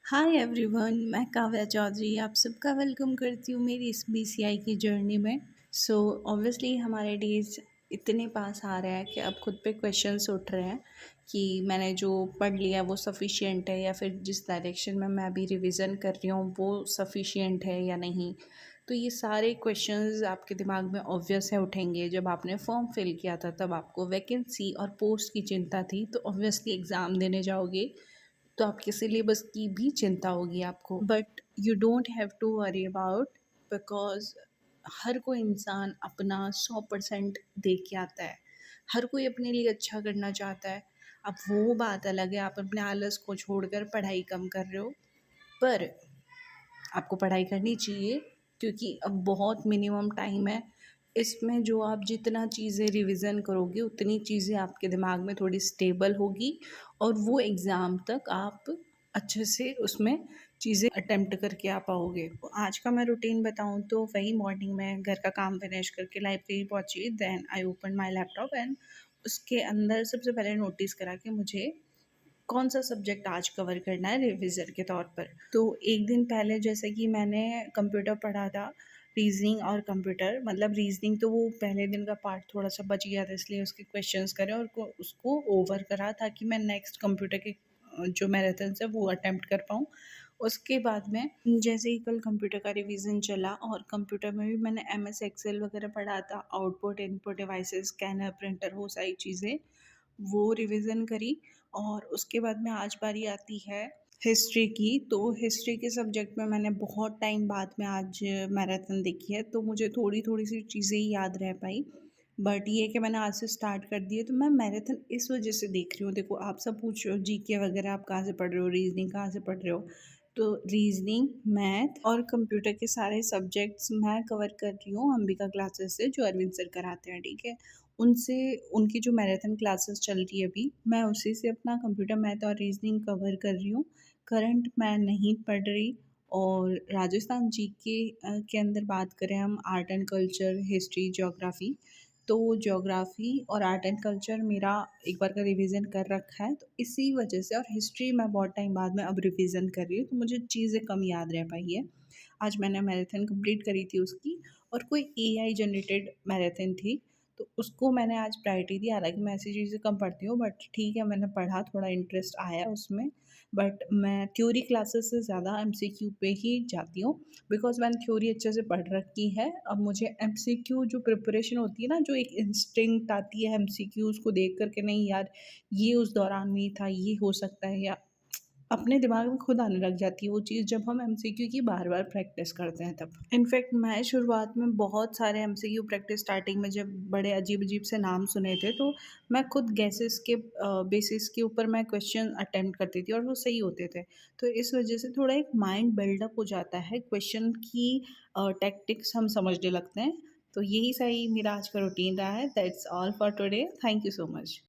Hi everyone, मैं काव्या चौधरी आप सबका वेलकम करती हूँ मेरी इस बीसीआई की जर्नी में। सो ऑब्वियसली हमारे डेज इतने पास आ रहे हैं कि अब खुद पे क्वेश्चंस उठ रहे हैं कि मैंने जो पढ़ लिया वो सफ़िशिएंट है या फिर जिस डायरेक्शन में मैं अभी रिवीजन कर रही हूँ वो सफ़िशिएंट है या नहीं। तो ये सारे क्वेश्चंस आपके दिमाग में ऑब्वियस है उठेंगे। जब आपने फॉर्म फिल किया था तब आपको वैकेंसी और पोस्ट की चिंता थी, तो ऑब्वियसली एग्ज़ाम देने जाओगे तो आपके सिलेबस की भी चिंता होगी आपको। But you don't have to worry about, because हर कोई इंसान अपना 100% दे के आता है। हर कोई अपने लिए अच्छा करना चाहता है। अब वो बात अलग है, आप अपने आलस को छोड़कर पढ़ाई कम कर रहे हो, पर आपको पढ़ाई करनी चाहिए क्योंकि अब बहुत मिनिमम टाइम है। इसमें जो आप जितना चीज़ें रिवीज़न करोगे उतनी चीज़ें आपके दिमाग में थोड़ी स्टेबल होगी और वो एग्ज़ाम तक आप अच्छे से उसमें चीज़ें अटेम्प्ट करके आ पाओगे। तो आज का मैं रूटीन बताऊँ तो वही मॉर्निंग में घर का काम फिनिश करके लाइब्रेरी पहुँची, then I open my laptop and उसके अंदर सबसे पहले नोटिस करा कि मुझे कौन सा सब्जेक्ट आज कवर करना है रिविज़न के तौर पर। तो एक दिन पहले जैसे कि मैंने कंप्यूटर पढ़ा था, रीज़निंग और कंप्यूटर, मतलब रीज़निंग तो वो पहले दिन का पार्ट थोड़ा-सा बच गया था, इसलिए उसके क्वेश्चंस करे और को उसको ओवर करा ताकि मैं नेक्स्ट कंप्यूटर के जो मैराथन्स है वो अटेम्प्ट कर पाऊँ। उसके बाद में जैसे ही कल कंप्यूटर का रिवीज़न चला और कंप्यूटर में भी मैंने एमएस एक्सेल वगैरह पढ़ा था, output, input devices, scanner, printer, वो सारी चीज़ें, वो रिवीज़न करी। और उसके बाद में आज बारी आती है हिस्ट्री की। तो हिस्ट्री के सब्जेक्ट में मैंने बहुत टाइम बाद में आज मैराथन देखी है, तो मुझे थोड़ी-थोड़ी सी चीज़ें ही याद रह पाई। बट ये है कि मैंने आज से स्टार्ट कर दिए, तो मैं मैराथन इस वज़ह से देख रही हूँ। देखो, आप सब पूछ रहे हो जीके वगैरह आप कहाँ से पढ़ रहे हो, रीज़निंग कहाँ से पढ़ रहे हो? तो रीज़निंग, मैथ और कंप्यूटर के सारे सब्जेक्ट्स मैं कवर कर रही हूँ अंबिका क्लासेस से, जो अरविंद सर कराते हैं, ठीक है? उनसे उनकी जो मैराथन क्लासेस चल रही है अभी, मैं उसी से अपना कंप्यूटर, मैथ और रीज़निंग कवर कर रही हूँ। करंट मैं नहीं पढ़ रही। और राजस्थान जीके के अंदर बात करें हम, art and culture, history, geography, तो ज्योग्राफ़ी और आर्ट एंड कल्चर मेरा एक बार का रिवीजन कर रखा है, तो इसी वजह से। और हिस्ट्री मैं बहुत टाइम बाद में अब रिवीजन कर रही हूँ, तो मुझे चीज़ें कम याद रह पाई है। आज मैंने मैराथन कंप्लीट करी थी उसकी, और कोई एआई जनरेटेड मैराथन थी, तो उसको मैंने आज प्रायोरिटी दी। हालाँकि मैं ऐसी चीज़ें कम पढ़ती हूँ, बट ठीक है, मैंने पढ़ा, थोड़ा इंटरेस्ट आया उसमें। बट मैं थ्योरी क्लासेस से ज़्यादा एमसीक्यू पे ही जाती हूँ, बिकॉज़ मैंने थ्योरी अच्छे से पढ़ रखी है। अब मुझे एमसीक्यू जो प्रिपरेशन होती है ना, जो एक इंस्टिंक्ट आती है एमसीक्यूज़ को देख कर के, नहीं यार, ये उस दौरान नहीं था, ये हो सकता है, या अपने दिमाग में खुद आने लग जाती है वो चीज़ जब हम एमसीक्यू की बार-बार प्रैक्टिस करते हैं तब। इनफैक्ट मैं शुरुआत में बहुत सारे एमसीक्यू प्रैक्टिस, स्टार्टिंग में जब बड़े अजीब-अजीब से नाम सुने थे, तो मैं खुद गेसेस के बेसिस के ऊपर मैं क्वेश्चन अटेम्प्ट करती थी और वो सही होते थे। तो इस वजह से थोड़ा एक माइंड बिल्डअप हो जाता है, क्वेश्चन की टैक्टिक्स हम समझने लगते हैं। तो यही सही मेरा आज का रूटीन रहा है। That's all for today. Thank you so much.